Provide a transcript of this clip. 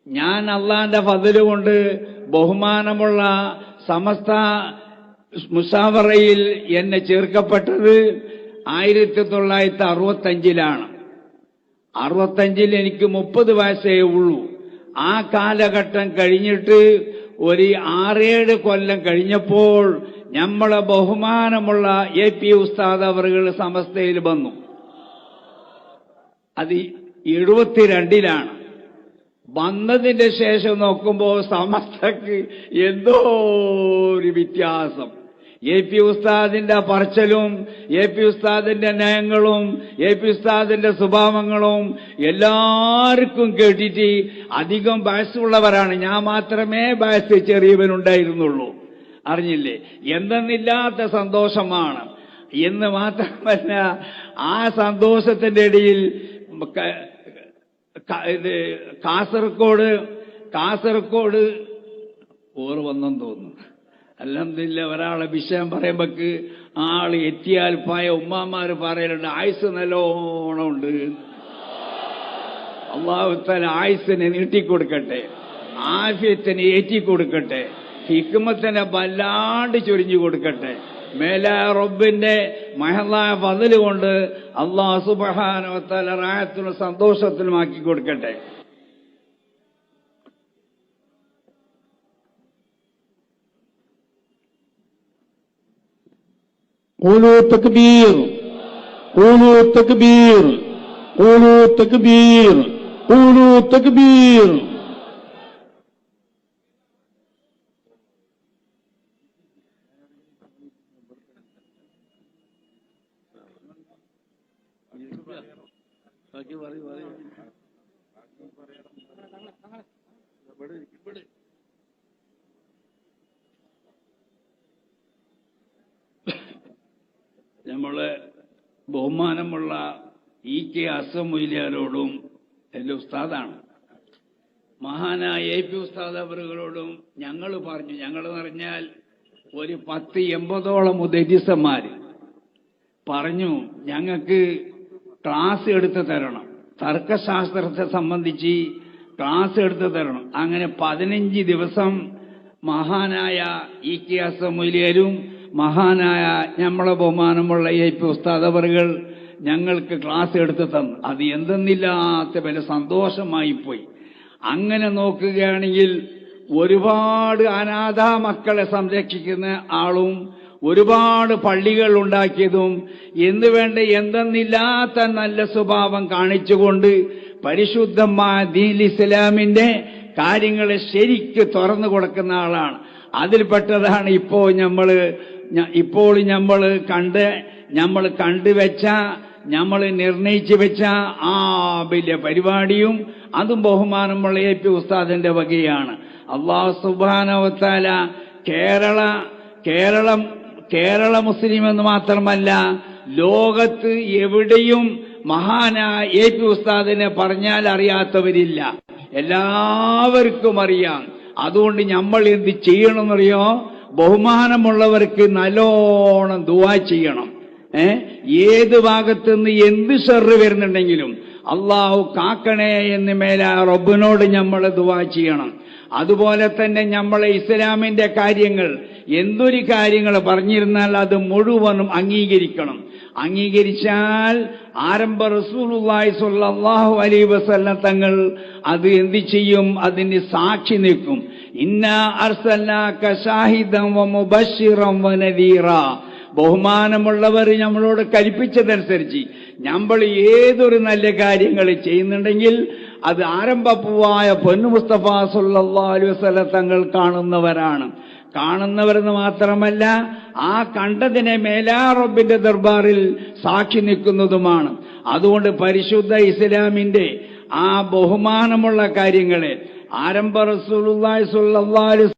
ഞാൻ അള്ളാന്റെ ഫദ്ല് കൊണ്ട് ബഹുമാനമുള്ള സമസ്ത മുസാവറയിൽ എന്നെ ചേർക്കപ്പെട്ടത് 1965-ലാണ്. 65-ൽ എനിക്ക് 30 വയസ്സേ ഉള്ളൂ. ആ കാലഘട്ടം കഴിഞ്ഞിട്ട് ഒരു 6-7 കൊല്ലം കഴിഞ്ഞപ്പോൾ നമ്മളെ ബഹുമാനമുള്ള AP ഉസ്താദ് അവറുകൾ സമസ്തയിൽ വന്നു. അത് 72-ലാണ്. വന്നതിന്റെ ശേഷം നോക്കുമ്പോൾ സമസ്തക്ക് എന്തോ ഒരു വ്യത്യാസം. AP ഉസ്താദിന്റെ പറച്ചലും AP ഉസ്താദിന്റെ നയങ്ങളും AP ഉസ്താദിന്റെ സ്വഭാവങ്ങളും എല്ലാവർക്കും കേട്ടിട്ട് അധികം വയസ്സുള്ളവരാണ്. ഞാൻ മാത്രമേ വയസ്സ് ചെറിയവനുണ്ടായിരുന്നുള്ളൂ. അറിഞ്ഞില്ലേ? എന്തെന്നില്ലാത്ത സന്തോഷമാണ്. എന്ന് മാത്രമല്ല, ആ സന്തോഷത്തിന്റെ ഇടയിൽ കാസർഗോഡ് ഓർവന്നെന്ന് തോന്നുന്നു. അൽഹംദുലില്ലാ, ഒരാളെ വിഷയം പറയുമ്പോക്ക് ആള് എത്തിയാൽ പായ ഉമ്മാമാര് പറയലുണ്ട്, ആയുസ് നല്ലോണം ഉണ്ട്. അല്ലാഹു തആല ആയുസിനെ നീട്ടിക്കൊടുക്കട്ടെ, ആഫിയത്തിനെ ഏറ്റിക്കൊടുക്കട്ടെ, ഹിക്മത്തിനെ വല്ലാണ്ട് ചൊരിഞ്ഞു കൊടുക്കട്ടെ. മേലായ റബ്ബിന്റെ മഹളായ ഫദ്ല് കൊണ്ട് അല്ലാഹു സുബ്ഹാനഹു വ തആല റാഹത്തിലും സന്തോഷത്തിലുമാക്കി കൊടുക്കട്ടെ. قولوا تكبير قولوا تكبير قولوا تكبير قولوا تكبير. നമ്മളെ ബഹുമാനമുള്ള EK അസം മൊയ്ലിയാരോടും എൻ്റെ ഉസ്താദാണ്, മഹാനായ AP ഉസ്താദ് അവറുകളോടും ഞങ്ങൾ പറഞ്ഞു. ഞങ്ങൾ പറഞ്ഞാൽ ഒരു 10-80ഓളം മുദരിസന്മാർ പറഞ്ഞു, ഞങ്ങൾക്ക് ക്ലാസ് എടുത്ത് തരണം, തർക്കശാസ്ത്രത്തെ സംബന്ധിച്ച് ക്ലാസ് എടുത്ത് തരണം. അങ്ങനെ 15 ദിവസം മഹാനായ EK അസം മൊയ്ലിയാരും മഹാനായ നമ്മളെ ബഹുമാനമുള്ള AP ഉസ്താദ് അവറുകൾ ഞങ്ങൾക്ക് ക്ലാസ് എടുത്ത് തന്നു. അത് എന്തെന്നില്ലാത്ത വലിയ സന്തോഷമായി പോയി. അങ്ങനെ നോക്കുകയാണെങ്കിൽ ഒരുപാട് അനാഥ മക്കളെ സംരക്ഷിക്കുന്ന ആളും ഒരുപാട് പള്ളികൾ ഉണ്ടാക്കിയതും എന്നുവേണ്ട എന്തെന്നില്ലാത്ത നല്ല സ്വഭാവം കാണിച്ചുകൊണ്ട് പരിശുദ്ധമായ ദീനുൽ ഇസ്ലാമിന്റെ കാര്യങ്ങളെ ശരിക്ക് തുറന്നു കൊടുക്കുന്ന ആളാണ്. അതിൽപ്പെട്ടതാണ് ഇപ്പോൾ നമ്മൾ കണ്ടുവെച്ച, നമ്മൾ നിർണയിച്ചു വെച്ച ആ വലിയ പരിപാടിയും അതും ബഹുമാനമുള്ള AP ഉസ്താദിന്റെ വകയാണ്. അല്ലാഹു സുബ്ഹാനഹു വ തആല കേരള മുസ്ലിം എന്ന് മാത്രമല്ല ലോകത്ത് എവിടെയും മഹാനായ AP ഉസ്താദിനെ പറഞ്ഞാൽ അറിയാത്തവരില്ല, എല്ലാവർക്കും അറിയാം. അതുകൊണ്ട് നമ്മൾ എന്ത് ചെയ്യണമെന്നറിയോ? ബഹുമാനമുള്ളവർക്ക് നല്ലോണം ദുആ ചെയ്യണം. ഏത് ഭാഗത്തുനിന്ന് എന്ത് ഷർറ് വരുന്നുണ്ടെങ്കിലും അള്ളാഹു കാക്കണേ എന്ന് മേലാ റബ്ബിനോട് നമ്മൾ ദുആ ചെയ്യണം. അതുപോലെ തന്നെ നമ്മളെ ഇസ്ലാമിന്റെ കാര്യങ്ങൾ എന്തൊരു കാര്യങ്ങൾ പറഞ്ഞിരുന്നാൽ അത് മുഴുവനും അംഗീകരിക്കണം. അംഗീകരിച്ചാൽ ആരംഭ റസൂലുള്ളാഹി സ്വല്ലല്ലാഹു അലൈഹി വസല്ലം തങ്ങൾ അത് എന്ത് ചെയ്യും? അതിന് സാക്ഷി നിൽക്കും. ഇന്നാ അർസൽനാക ഷാഹിദൻ വ മുബശ്ശിറൻ വ നദീറാ. ബഹുമാനമുള്ളവർ നമ്മളോട് കൽപ്പിച്ചതനുസരിച്ച് നമ്മൾ ഏതൊരു നല്ല കാര്യങ്ങൾ ചെയ്യുന്നുണ്ടെങ്കിൽ അത് ആരംഭപ്പൂവായ പൊന്നു മുസ്തഫ സല്ലല്ലാഹു അലൈഹി വസല്ലം തങ്ങൾ കാണുന്നവരെന്ന് മാത്രമല്ല ആ കണ്ടതിനെ മേലാ റബ്ബിന്റെ ദർബാറിൽ സാക്ഷി നിൽക്കുന്നതുമാണ്. അതുകൊണ്ട് പരിശുദ്ധ ഇസ്ലാമിന്റെ ആ ബഹുമാനമുള്ള കാര്യങ്ങളെ ആരംഭ റസൂലുള്ളാഹി സ്വല്ലല്ലാഹു അലൈഹി